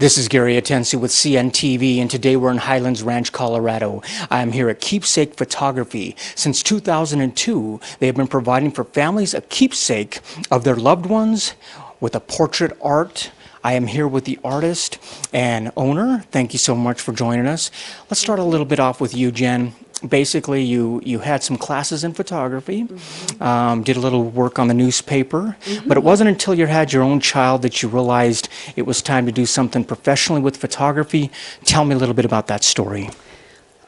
This is Gary Atensi with CNTV, and today we're in Highlands Ranch, Colorado. I'm here at Keepsake Photography. Since 2002, they have been providing for families a keepsake of their loved ones with a portrait art. I am here with the artist and owner. Thank you so much for joining us. Let's start a little bit off with you, Jen. Basically, you had some classes in photography, did a little work on the newspaper, but it wasn't until you had your own child that you realized it was time to do something professionally with photography. Tell me a little bit about that story.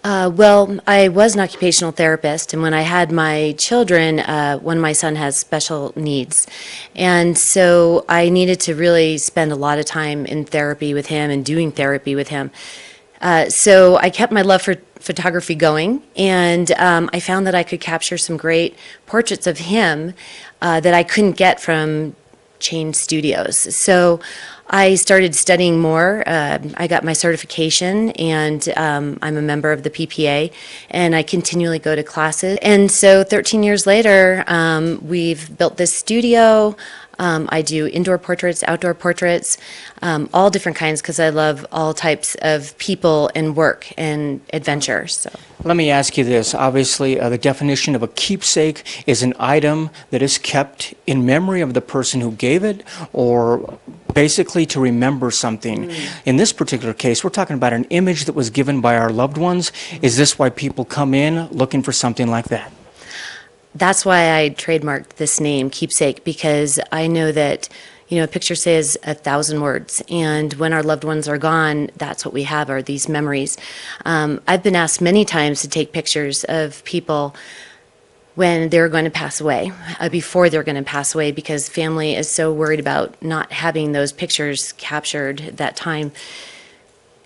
Well, I was an occupational therapist, and when I had my children, one of my son has special needs, and so I needed to really spend a lot of time in therapy with him and doing therapy with him. So I kept my love for photography going, and I found that I could capture some great portraits of him that I couldn't get from chain studios. So I started studying more. I got my certification, and I'm a member of the PPA, and I continually go to classes. And so 13 years later, we've built this studio. I do indoor portraits, outdoor portraits, all different kinds, because I love all types of people and work and adventure. So Let me ask you this. Obviously, the definition of a keepsake is an item that is kept in memory of the person who gave it, or basically to remember something. In this particular case, we're talking about an image that was given by our loved ones. Is this why people come in looking for something like that? that's why I trademarked this name, Keepsake, because I know that, a picture says 1,000 words, and when our loved ones are gone, that's what we have, are these memories. I've been asked many times to take pictures of people when they're going to pass away, before they're going to pass away, because family is so worried about not having those pictures captured, that time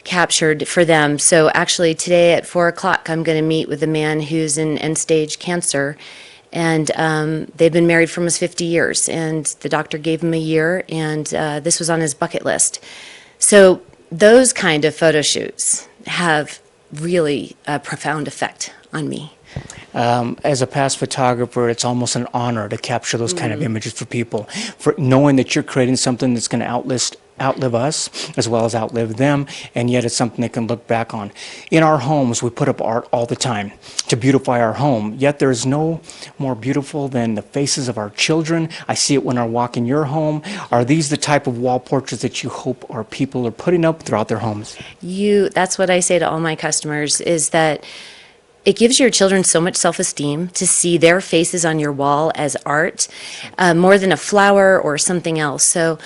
captured for them. So actually today at 4 o'clock, I'm going to meet with a man who's in end-stage cancer, and they've been married for almost 50 years, and the doctor gave him a year, and this was on his bucket list. So those kind of photo shoots have really a profound effect on me. As a past photographer, it's almost an honor to capture those kind of images for people, for knowing that you're creating something that's going to outlive us as well as outlive them, and yet it's something they can look back on. In our homes, we put up art all the time to beautify our home, yet there's no more beautiful than the faces of our children. I see it when I walk in your home. Are these the type of wall portraits that you hope our people are putting up throughout their homes? That's what I say to all my customers, is that it gives your children so much self-esteem to see their faces on your wall as art, more than a flower or something else. So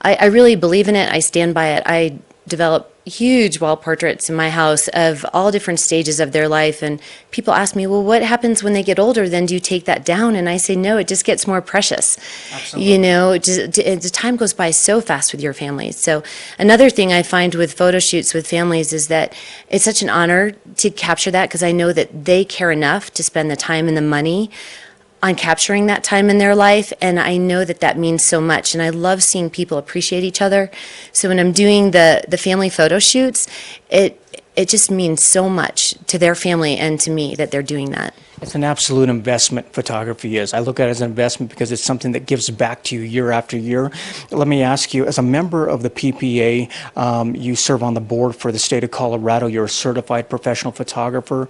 I really believe in it. I stand by it. I develop huge wall portraits in my house of all different stages of their life, and people ask me, well, what happens when they get older? Then do you take that down? And I say, no, it just gets more precious. Absolutely. The time goes by so fast with your families. So another thing I find with photo shoots with families is that it's such an honor to capture that, because I know that they care enough to spend the time and the money on capturing that time in their life, and I know that that means so much, and I love seeing people appreciate each other. So when I'm doing the family photo shoots, it just means so much to their family and to me that they're doing that. It's an absolute investment, photography is. I look at it as an investment because it's something that gives back to you year after year. Let me ask you, as a member of the PPA, you serve on the board for the state of Colorado, you're a certified professional photographer.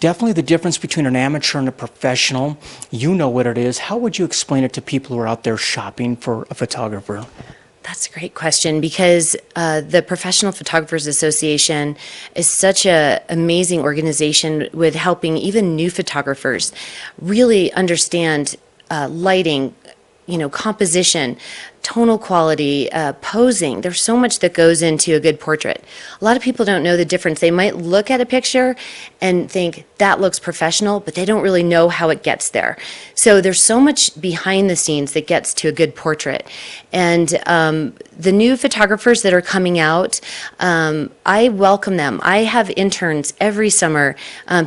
Definitely the difference between an amateur and a professional, you know what it is. How would you explain it to people who are out there shopping for a photographer? That's a great question, because the Professional Photographers Association is such an amazing organization with helping even new photographers really understand lighting, composition, tonal quality, posing. There's so much that goes into a good portrait. A lot of people don't know the difference. They might look at a picture and think that looks professional, but they don't really know how it gets there. So there's so much behind the scenes that gets to a good portrait. And the new photographers that are coming out, I welcome them. I have interns every summer,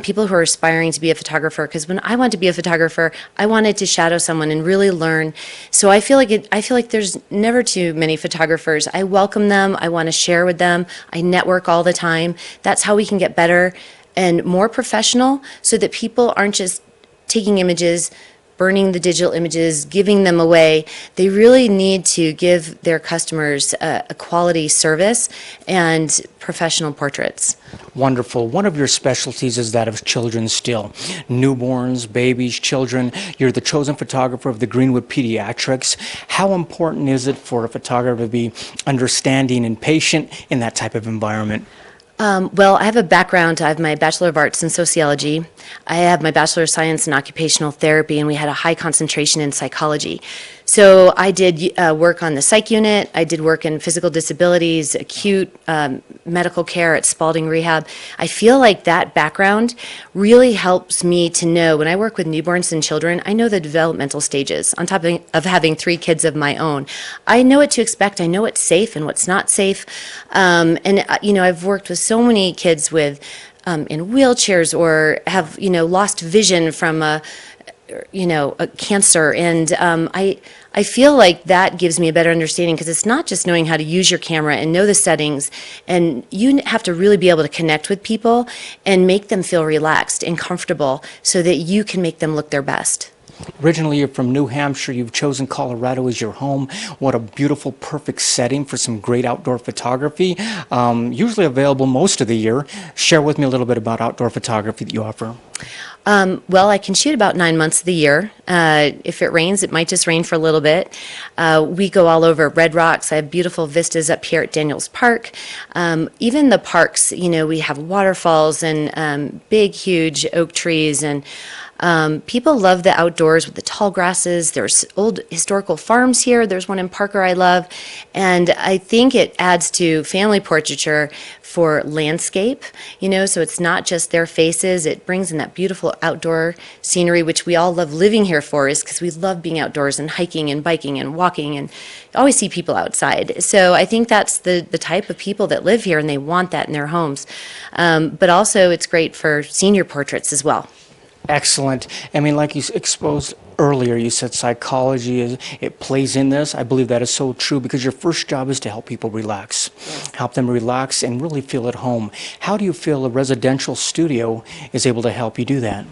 people who are aspiring to be a photographer, because when I want to be a photographer, I wanted to shadow someone and really learn. So I feel like there's never too many photographers. I welcome them. I want to share with them. I network all the time. That's how we can get better and more professional, so that people aren't just taking images, burning the digital images, giving them away. They really need to give their customers a quality service and professional portraits. Wonderful. One of your specialties is that of children still. Newborns, babies, children. You're the chosen photographer of the Greenwood Pediatrics. How important is it for a photographer to be understanding and patient in that type of environment? Well, I have a background. I have my Bachelor of Arts in Sociology. I have my Bachelor of Science in Occupational Therapy, and we had a high concentration in psychology. So I did work on the psych unit. I did work in physical disabilities, acute medical care at Spalding Rehab. I feel like that background really helps me to know, when I work with newborns and children, I know the developmental stages. On top of having 3 kids of my own, I know what to expect. I know what's safe and what's not safe. I've worked with so many kids with in wheelchairs or have lost vision from a cancer, and I feel like that gives me a better understanding, because it's not just knowing how to use your camera and know the settings, and you have to really be able to connect with people and make them feel relaxed and comfortable so that you can make them look their best. Originally, you're from New Hampshire. You've chosen Colorado as your home. What a beautiful, perfect setting for some great outdoor photography. Usually available most of the year. Share with me a little bit about outdoor photography that you offer. Well, I can shoot about 9 months of the year. If it rains, it might just rain for a little bit. We go all over Red Rocks. I have beautiful vistas up here at Daniels Park. Even the parks, we have waterfalls and big, huge oak trees, and people love the outdoors with the tall grasses. There's old historical farms here. There's one in Parker I love. And I think it adds to family portraiture for landscape, so it's not just their faces. It brings in that beautiful outdoor scenery, which we all love living here for, is because we love being outdoors and hiking and biking and walking, and always see people outside. So I think that's the type of people that live here, and they want that in their homes. But also it's great for senior portraits as well. Excellent. I mean, like you exposed earlier, you said psychology it plays in this. I believe that is so true, because your first job is to help people relax, help them relax and really feel at home. How do you feel a residential studio is able to help you do that?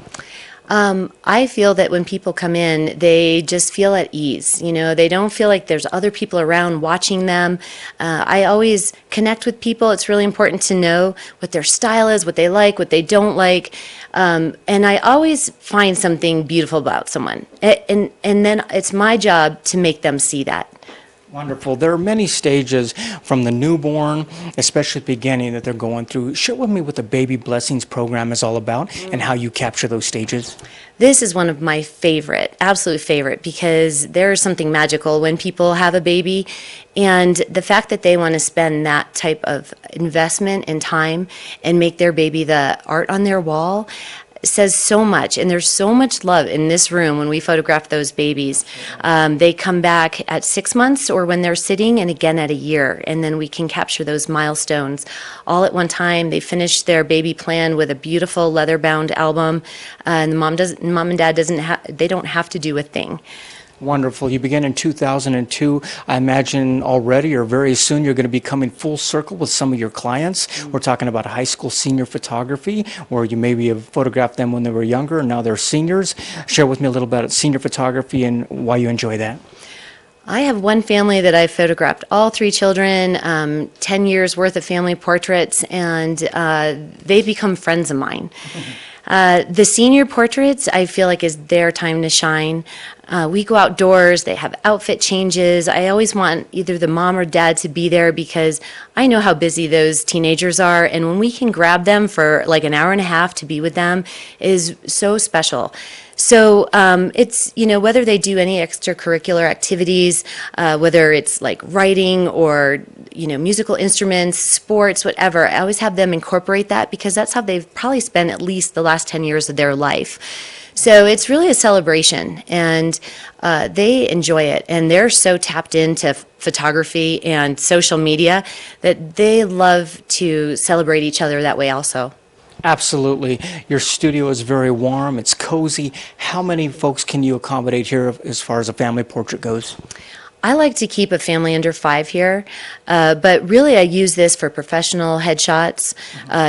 I feel that when people come in, they just feel at ease. They don't feel like there's other people around watching them. I always connect with people. It's really important to know what their style is, what they like, what they don't like. And I always find something beautiful about someone. And then it's my job to make them see that. Wonderful. There are many stages from the newborn, especially at the beginning, that they're going through. Share with me what the Baby Blessings program is all about and how you capture those stages. This is one of my absolute favorite, because there is something magical when people have a baby, and the fact that they want to spend that type of investment and time and make their baby the art on their wall says so much. And there's so much love in this room when we photograph those babies. They come back at 6 months, or when they're sitting, and again at a year, and then we can capture those milestones all at one time. They finish their baby plan with a beautiful leather-bound album, and mom and dad they don't have to do a thing. Wonderful. You began in 2002. I imagine already or very soon you're going to be coming full circle with some of your clients. We're talking about high school senior photography, where you maybe have photographed them when they were younger and now they're seniors. Share with me a little bit about senior photography and why you enjoy that. I have one family that I've photographed all 3 children, 10 years worth of family portraits, and they've become friends of mine. The senior portraits, I feel like, is their time to shine. We go outdoors, they have outfit changes. I always want either the mom or dad to be there, because I know how busy those teenagers are, and when we can grab them for like an hour and a half to be with them is so special. So it's, whether they do any extracurricular activities, whether it's like writing or, musical instruments, sports, whatever, I always have them incorporate that, because that's how they've probably spent at least the last 10 years of their life. So it's really a celebration, and they enjoy it, and they're so tapped into photography and social media that they love to celebrate each other that way also. Absolutely. Your studio is very warm. It's cozy. How many folks can you accommodate here as far as a family portrait goes? I like to keep a family under 5 here, but really I use this for professional headshots,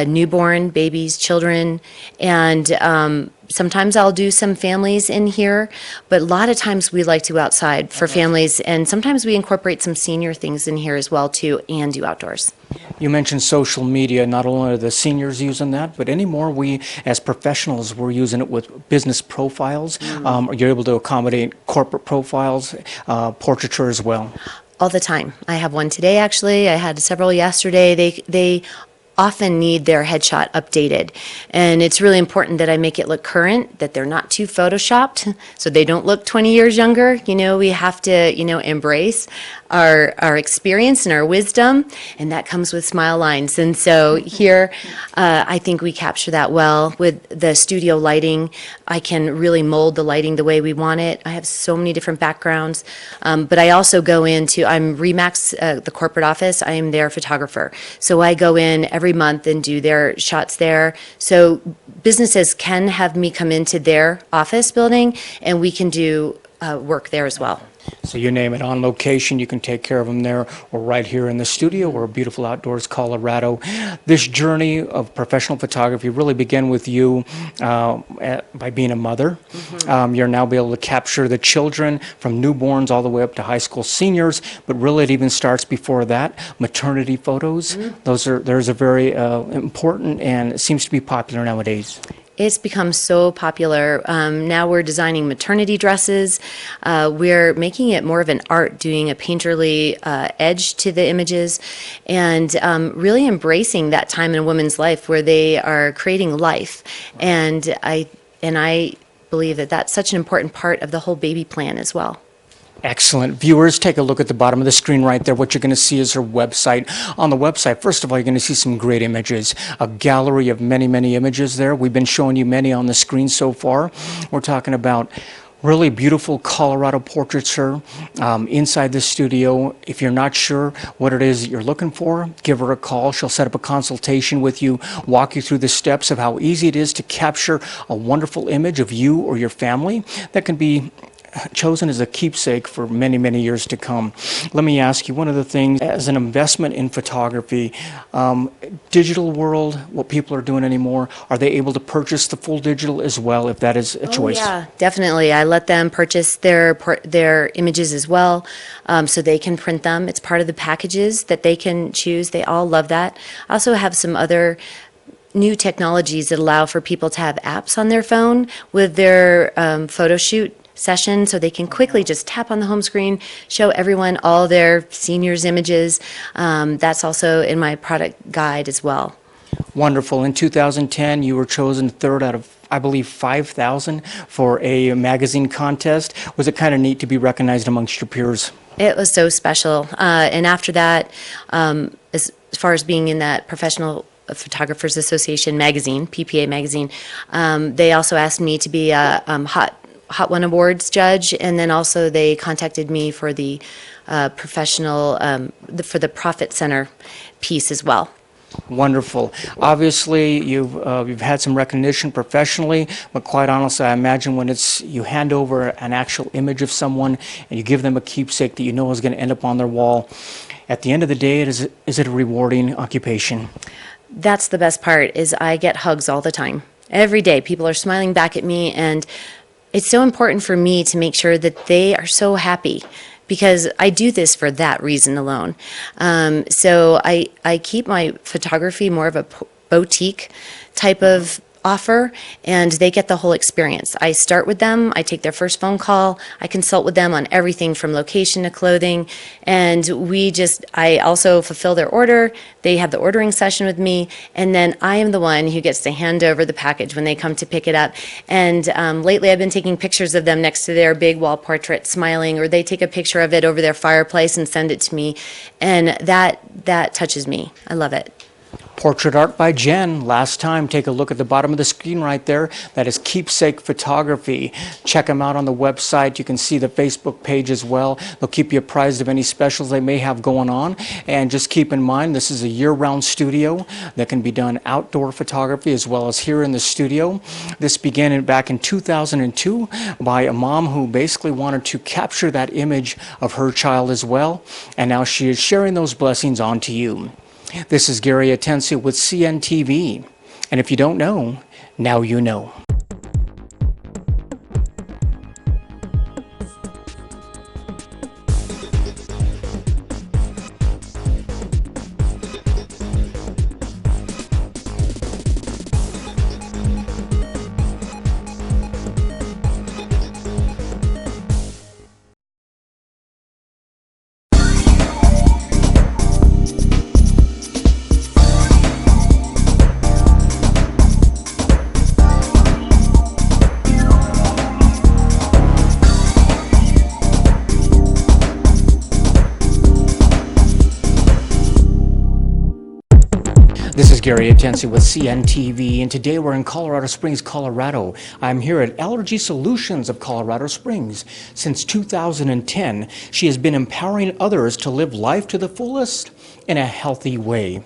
newborn, babies, children, and Sometimes I'll do some families in here, but a lot of times we like to go outside for families, and sometimes we incorporate some senior things in here as well too, and do outdoors. You mentioned social media. Not only are the seniors using that, but anymore we, as professionals, we're using it with business profiles. You're able to accommodate corporate profiles, portraiture as well. All the time. I have one today, actually. I had several yesterday. They often need their headshot updated. And it's really important that I make it look current, that they're not too photoshopped, so they don't look 20 years younger. You know, we have to, embrace our experience and our wisdom, and that comes with smile lines. And so here, I think we capture that well with the studio lighting. I can really mold the lighting the way we want it. I have so many different backgrounds, but I also go into, I'm Remax, the corporate office. I am their photographer. So I go in every month and do their shots there. So businesses can have me come into their office building, and we can do work there as well. So you name it, on location, you can take care of them there, or right here in the studio, or beautiful outdoors, Colorado. This journey of professional photography really began with you by being a mother. You're now able to capture the children from newborns all the way up to high school seniors, but really it even starts before that, maternity photos. Those are very important, and it seems to be popular nowadays. It's become so popular. Now we're designing maternity dresses. We're making it more of an art, doing a painterly edge to the images, and really embracing that time in a woman's life where they are creating life. And I believe that that's such an important part of the whole baby plan as well. Excellent. Viewers, take a look at the bottom of the screen right there. What you're going to see is her website. On the website, first of all, you're going to see some great images, a gallery of many, many images there. We've been showing you many on the screen so far. We're talking about really beautiful Colorado portraiture inside the studio. If you're not sure what it is that you're looking for, give her a call. She'll set up a consultation with you, walk you through the steps of how easy it is to capture a wonderful image of you or your family that can be chosen as a keepsake for many, many years to come. Let me ask you, one of the things, as an investment in photography, digital world, what people are doing anymore, are they able to purchase the full digital as well, if that is a choice? Yeah, definitely. I let them purchase their images as well, so they can print them. It's part of the packages that they can choose. They all love that. I also have some other new technologies that allow for people to have apps on their phone with their photo shoot session, so they can quickly just tap on the home screen, show everyone all their seniors' images. That's also in my product guide as well. Wonderful. In 2010, you were chosen third out of, I believe, 5,000 for a magazine contest. Was it kind of neat to be recognized amongst your peers? It was so special. And after that, as far as being in that Professional Photographers Association magazine, PPA magazine, they also asked me to be a Hot One Awards judge, and then also they contacted me for the professional, for the Profit Center piece as well. Wonderful. Obviously, you've had some recognition professionally, but quite honestly, I imagine when you hand over an actual image of someone and you give them a keepsake that you know is going to end up on their wall, at the end of the day, is it a rewarding occupation? That's the best part, is I get hugs all the time. Every day, people are smiling back at me, and it's so important for me to make sure that they are so happy, because I do this for that reason alone. So I keep my photography more of a boutique type of offer, and they get the whole experience. I start with them, I take their first phone call, I consult with them on everything from location to clothing, and I also fulfill their order. They have the ordering session with me, and then I am the one who gets to hand over the package when they come to pick it up. And lately I've been taking pictures of them next to their big wall portrait smiling, or they take a picture of it over their fireplace and send it to me, and that touches me. I love it. Portrait art by Jen. Last time, take a look at the bottom of the screen right there. That is Keepsake Photography. Check them out on the website. You can see the Facebook page as well. They'll keep you apprised of any specials they may have going on. And just keep in mind, this is a year-round studio that can be done outdoor photography as well as here in the studio. This began back in 2002 by a mom who basically wanted to capture that image of her child as well. And now she is sharing those blessings on to you. This is Gary Atencio with CNTV, and if you don't know, now you know. This is Gary Atensi with CNTV, and today we're in Colorado Springs, Colorado. I'm here at Allergy Solutions of Colorado Springs. Since 2010, she has been empowering others to live life to the fullest in a healthy way.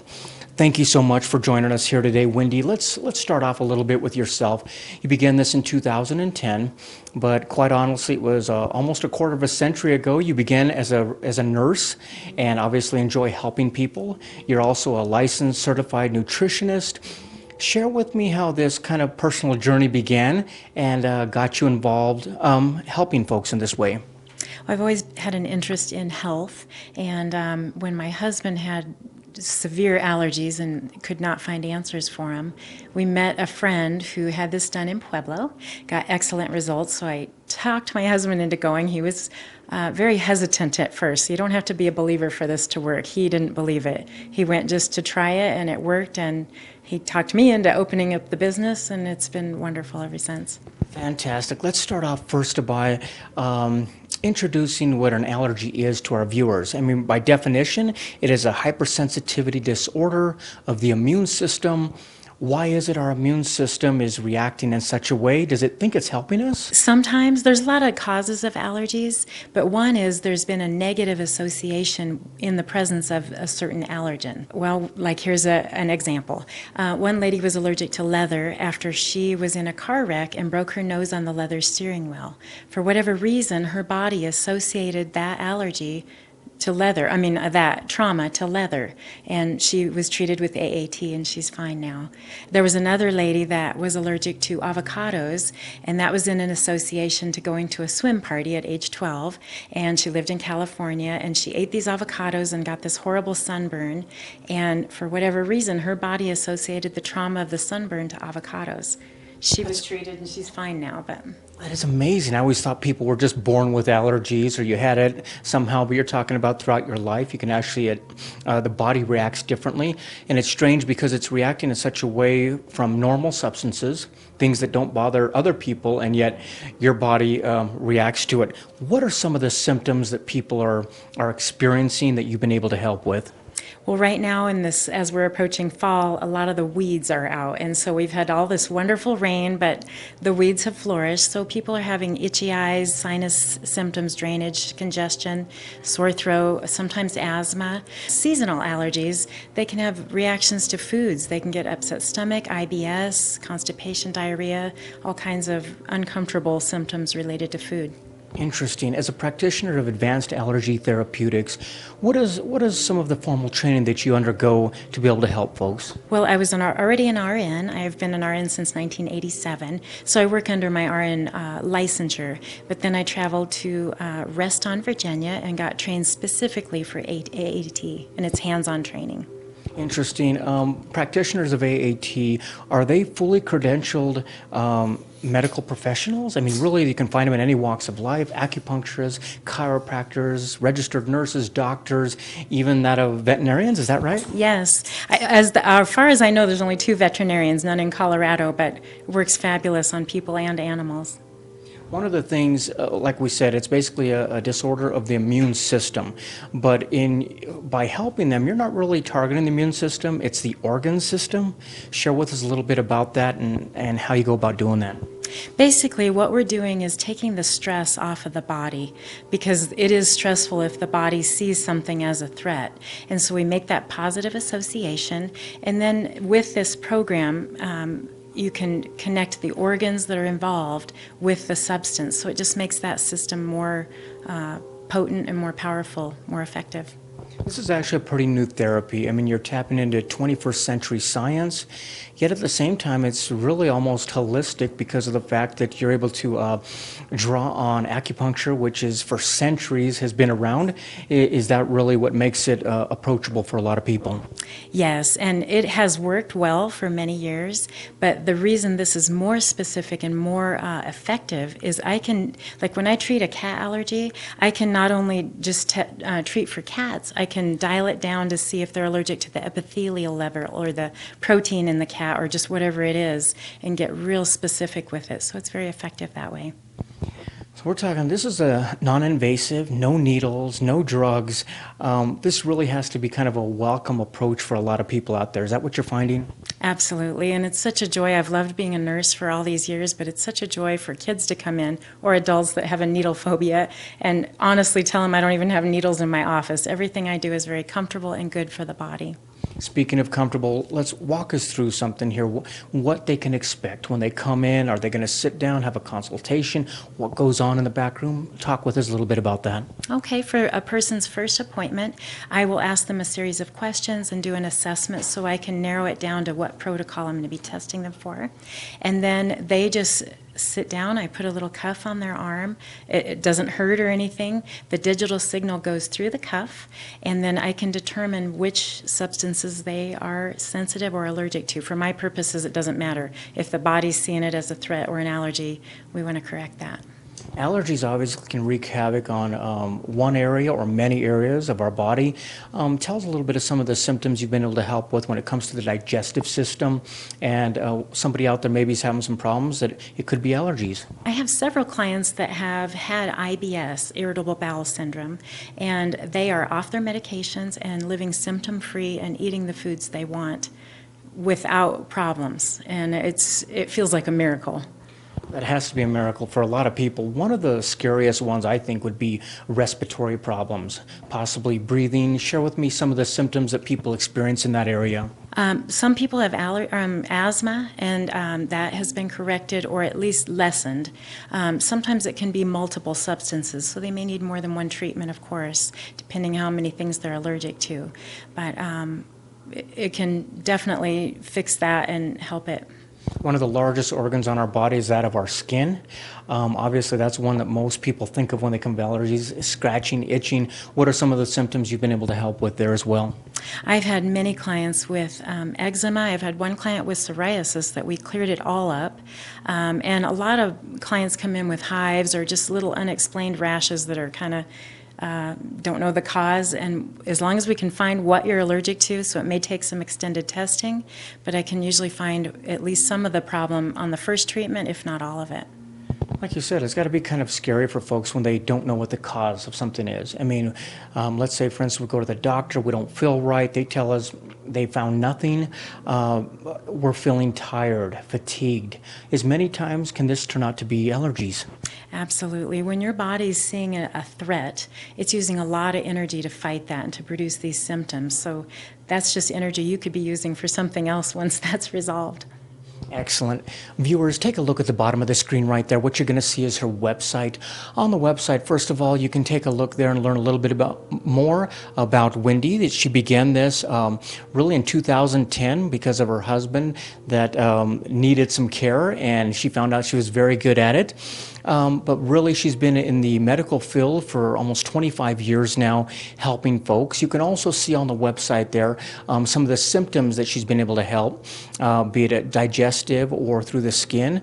Thank you so much for joining us here today, Wendy. Let's start off a little bit with yourself. You began this in 2010, but quite honestly, it was almost a quarter of a century ago. You began as a nurse and obviously enjoy helping people. You're also a licensed certified nutritionist. Share with me how this kind of personal journey began and got you involved helping folks in this way. I've always had an interest in health, and when my husband had severe allergies and could not find answers for him, we met a friend who had this done in Pueblo, got excellent results, so I talked my husband into going. He was very hesitant at first. You don't have to be a believer for this to work. He didn't believe it. He went just to try it, and it worked, and he talked me into opening up the business, and it's been wonderful ever since. Fantastic. Let's start off first by introducing what an allergy is to our viewers. I mean, by definition, it is a hypersensitivity disorder of the immune system. Why is it our immune system is reacting in such a way? Does it think it's helping us? Sometimes there's a lot of causes of allergies, but one is there's been a negative association in the presence of a certain allergen. Well, like here's an example. One lady was allergic to leather after she was in a car wreck and broke her nose on the leather steering wheel. For whatever reason, her body associated that allergy to leather, that trauma to leather, and she was treated with AAT and she's fine now. There was another lady that was allergic to avocados, and that was in an association to going to a swim party at age 12, and she lived in California, and she ate these avocados and got this horrible sunburn, and for whatever reason, her body associated the trauma of the sunburn to avocados. She was treated and she's fine now, but... That is amazing. I always thought people were just born with allergies or you had it somehow, but you're talking about throughout your life. You can actually, the body reacts differently. And it's strange because it's reacting in such a way from normal substances, things that don't bother other people, and yet your body reacts to it. What are some of the symptoms that people are experiencing that you've been able to help with? Well, right now in this, as we're approaching fall, a lot of the weeds are out, and so we've had all this wonderful rain, but the weeds have flourished, so people are having itchy eyes, sinus symptoms, drainage, congestion, sore throat, sometimes asthma. Seasonal allergies, they can have reactions to foods. They can get upset stomach, IBS, constipation, diarrhea, all kinds of uncomfortable symptoms related to food. Interesting. As a practitioner of advanced allergy therapeutics, what is some of the formal training that you undergo to be able to help folks? Well, I was already an RN. I've been an RN since 1987, so I work under my RN licensure. But then I traveled to Reston, Virginia, and got trained specifically for AAT, and it's hands-on training. Interesting. Practitioners of AAT, are they fully credentialed medical professionals? I mean, really, you can find them in any walks of life: acupuncturists, chiropractors, registered nurses, doctors, even that of veterinarians. Is that right? Yes. As far as I know, there's only 2 veterinarians, none in Colorado, but it works fabulous on people and animals. One of the things, like we said, it's basically a disorder of the immune system. But by helping them, you're not really targeting the immune system, it's the organ system. Share with us a little bit about that and how you go about doing that. Basically, what we're doing is taking the stress off of the body, because it is stressful if the body sees something as a threat. And so we make that positive association, and then with this program, you can connect the organs that are involved with the substance. So it just makes that system more potent and more powerful, more effective. This is actually a pretty new therapy. I mean, you're tapping into 21st century science, yet at the same time, it's really almost holistic because of the fact that you're able to draw on acupuncture, which is for centuries has been around. Is that really what makes it approachable for a lot of people? Yes, and it has worked well for many years, but the reason this is more specific and more effective is like when I treat a cat allergy, I can not only just treat for cats, I can dial it down to see if they're allergic to the epithelial level or the protein in the cat or just whatever it is, and get real specific with it. So it's very effective that way. So we're talking, this is a non-invasive, no needles, no drugs. This really has to be kind of a welcome approach for a lot of people out there. Is that what you're finding? Absolutely, and it's such a joy. I've loved being a nurse for all these years, but it's such a joy for kids to come in or adults that have a needle phobia and honestly tell them I don't even have needles in my office. Everything I do is very comfortable and good for the body. Speaking of comfortable, let's walk us through something here. What they can expect when they come in. Are they going to sit down, have a consultation? What goes on in the back room? Talk with us a little bit about that. Okay, for a person's first appointment, I will ask them a series of questions and do an assessment so I can narrow it down to what protocol I'm going to be testing them for. And then they just sit down. I put a little cuff on their arm. It doesn't hurt or anything. The digital signal goes through the cuff, and then I can determine which substances they are sensitive or allergic to. For my purposes, it doesn't matter. If the body's seeing it as a threat or an allergy, we want to correct that. Allergies obviously can wreak havoc on one area or many areas of our body. Tell us a little bit of some of the symptoms you've been able to help with when it comes to the digestive system, and somebody out there maybe is having some problems that it could be allergies. I have several clients that have had IBS, Irritable Bowel Syndrome, and they are off their medications and living symptom-free and eating the foods they want without problems, and it feels like a miracle. That has to be a miracle for a lot of people. One of the scariest ones, I think, would be respiratory problems, possibly breathing. Share with me some of the symptoms that people experience in that area. Some people have asthma, and that has been corrected or at least lessened. Sometimes it can be multiple substances, so they may need more than one treatment, of course, depending how many things they're allergic to. But it can definitely fix that and help it. One of the largest organs on our body is that of our skin. Obviously, that's one that most people think of when they come to allergies, scratching, itching. What are some of the symptoms you've been able to help with there as well? I've had many clients with eczema. I've had one client with psoriasis that we cleared it all up. And a lot of clients come in with hives or just little unexplained rashes that are kind of don't know the cause, and as long as we can find what you're allergic to, so it may take some extended testing, but I can usually find at least some of the problem on the first treatment, if not all of it. Like you said, it's got to be kind of scary for folks when they don't know what the cause of something is. I mean, let's say, for instance, we go to the doctor, we don't feel right, they tell us they found nothing, we're feeling tired, fatigued. As many times can this turn out to be allergies? Absolutely. When your body's seeing a threat, it's using a lot of energy to fight that and to produce these symptoms. So that's just energy you could be using for something else once that's resolved. Excellent. Viewers, take a look at the bottom of the screen right there. What you're going to see is her website. On the website, first of all, you can take a look there and learn a little bit more about Wendy. That she began this really in 2010 because of her husband that needed some care, and she found out she was very good at it. But really, she's been in the medical field for almost 25 years now, helping folks. You can also see on the website there some of the symptoms that she's been able to help, be it digestive or through the skin.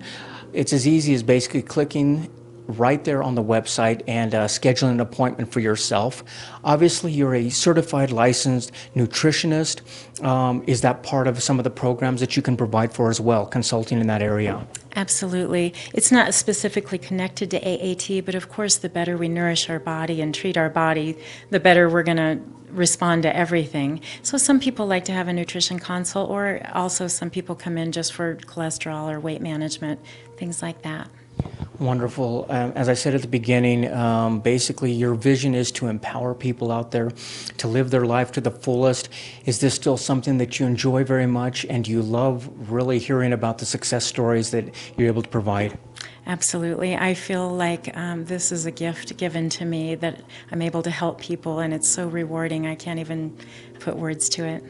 It's as easy as basically clicking right there on the website and scheduling an appointment for yourself. Obviously, you're a certified licensed nutritionist. Is that part of some of the programs that you can provide for as well, consulting in that area? Absolutely. It's not specifically connected to AAT, but of course, the better we nourish our body and treat our body, the better we're going to respond to everything. So some people like to have a nutrition consult, or also some people come in just for cholesterol or weight management, things like that. Wonderful. As I said at the beginning, basically your vision is to empower people out there to live their life to the fullest. Is this still something that you enjoy very much, and you love really hearing about the success stories that you're able to provide? Absolutely. I feel like this is a gift given to me that I'm able to help people, and it's so rewarding. I can't even put words to it.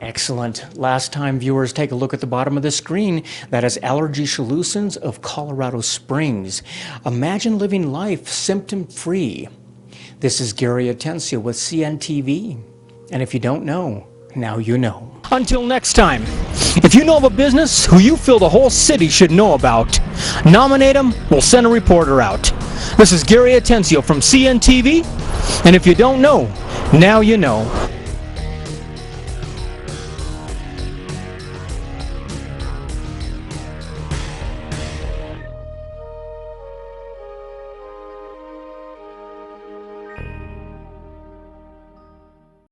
Excellent. Last time, viewers, take a look at the bottom of the screen. That is Allergy Solutions of Colorado Springs. Imagine living life symptom-free. This is Gary Atencio with CNTV. And if you don't know, now you know. Until next time, if you know of a business who you feel the whole city should know about, nominate them, we'll send a reporter out. This is Gary Atencio from CNTV. And if you don't know, now you know.